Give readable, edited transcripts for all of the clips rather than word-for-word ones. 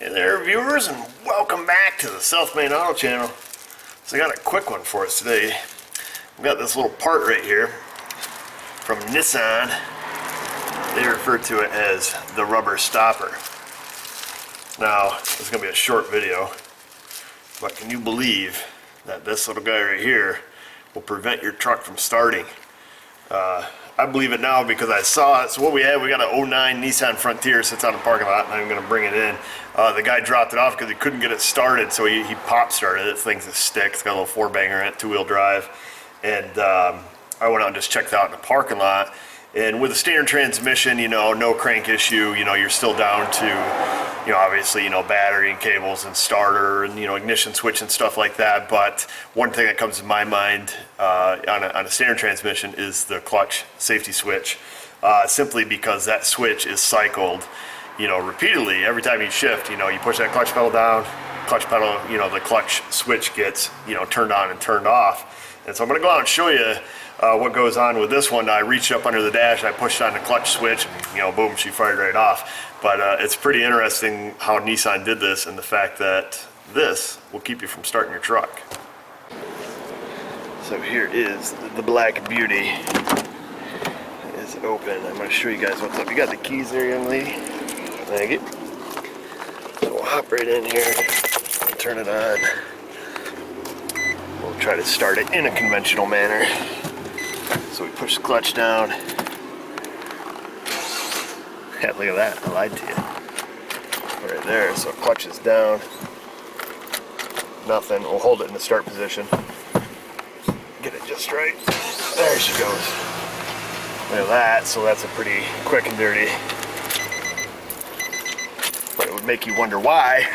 Hey there, viewers, and welcome back to the Self-Made Auto Channel. So I got a quick one for us today. We've got this little part right here from Nissan. They refer to it as the rubber stopper. Now, this is going to be a short video, but can you believe that this little guy right here will prevent your truck from starting? I believe it now because I saw it. So what we have, we got an 09 Nissan Frontier, sits out in the parking lot, and I'm going to bring it in. The guy dropped it off because he couldn't get it started, so he pop started it. Thing's a stick. It's got a little 4-banger in it, 2-wheel drive. And I went out and just checked it out in the parking lot. And with a standard transmission, you know, no crank issue, you know, you're still down to, you know, obviously, you know, battery and cables and starter and, you know, ignition switch and stuff like that. But one thing that comes to my mind on a standard transmission is the clutch safety switch, simply because that switch is cycled, you know, repeatedly. Every time you shift, you know, you push that clutch pedal down, clutch pedal, you know, the clutch switch gets, you know, turned on and turned off. And so I'm going to go out and show you what goes on with this one. I reached up under the dash, I pushed on the clutch switch, and, you know, boom, she fired right off. But it's pretty interesting how Nissan did this, and the fact that this will keep you from starting your truck. So here is the Black Beauty. It is open. I'm going to show you guys what's up. You got the keys there, young lady. Thank you. So we'll hop right in here, turn it on. We'll try to start it in a conventional manner. So we push the clutch down. Yeah, look at that, I lied to you. Right there, so clutch is down. Nothing, we'll hold it in the start position. Get it just right. There she goes. Look at that, so that's a pretty quick and dirty. But it would make you wonder why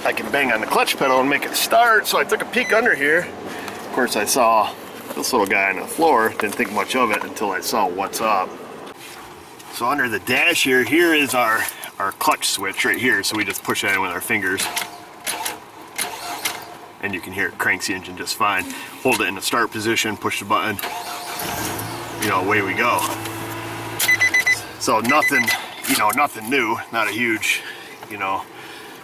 I can bang on the clutch pedal and make it start. So I took a peek under here. Of course, I saw this little guy on the floor. Didn't think much of it until I saw what's up. So under the dash here is our clutch switch right here. So we just push that in with our fingers. And you can hear it cranks the engine just fine. Hold it in the start position, push the button. You know, away we go. So nothing, you know, nothing new. Not a huge, you know,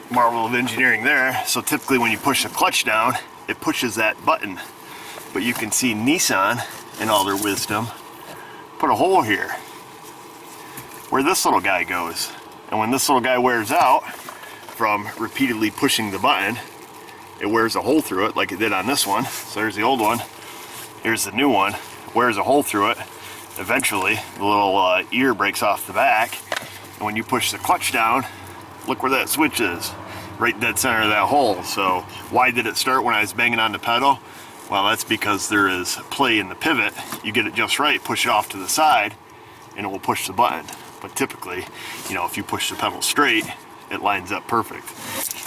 marvel of engineering there. So typically when you push the clutch down, it pushes that button. But you can see Nissan, in all their wisdom, put a hole here where this little guy goes. And when this little guy wears out from repeatedly pushing the button, it wears a hole through it like it did on this one. So there's the old one, here's the new one. It wears a hole through it. Eventually, the little ear breaks off the back. And when you push the clutch down, look where that switch is. Right dead center of that hole. So why did it start when I was banging on the pedal? Well, that's because there is play in the pivot. You get it just right, push it off to the side, and it will push the button. But typically, you know, if you push the pedal straight, it lines up perfect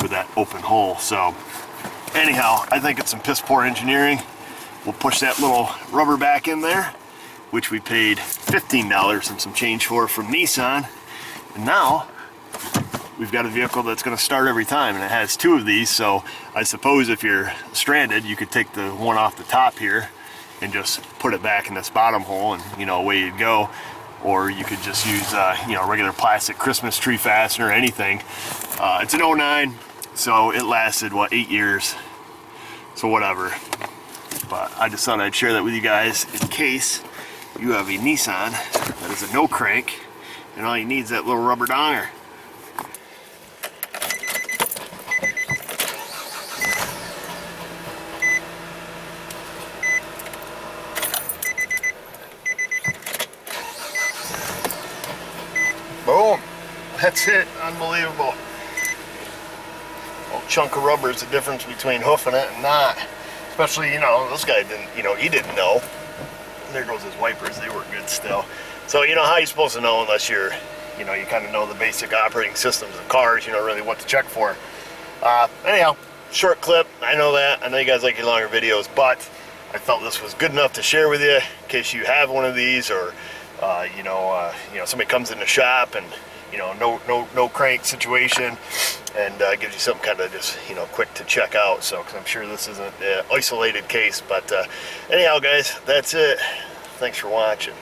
with that open hole. So anyhow, I think it's some piss poor engineering. We'll push that little rubber back in there, which we paid $15 and some change for from Nissan. And now we've got a vehicle that's going to start every time, and it has 2 of these. So I suppose if you're stranded, you could take the one off the top here and just put it back in this bottom hole, and, you know, away you'd go. Or you could just use you know, regular plastic Christmas tree fastener or anything. It's an 09, so it lasted what, 8 years, so whatever. But I just thought I'd share that with you guys in case you have a Nissan that is a no crank, and all you need is that little rubber donger. Boom, that's it, unbelievable. A chunk of rubber is the difference between hoofing it and not. Especially, you know, this guy didn't, you know, he didn't know. And there goes his wipers, they were good still. So, you know, how are you supposed to know unless you're, you know, you kind of know the basic operating systems of cars, you know, really what to check for. Anyhow, short clip, I know that. I know you guys like your longer videos, but I felt this was good enough to share with you in case you have one of these, or you know, somebody comes in the shop and, you know, no crank situation, and gives you something kind of just, you know, quick to check out. So, because I'm sure this isn't an isolated case, but anyhow, guys, that's it. Thanks for watching.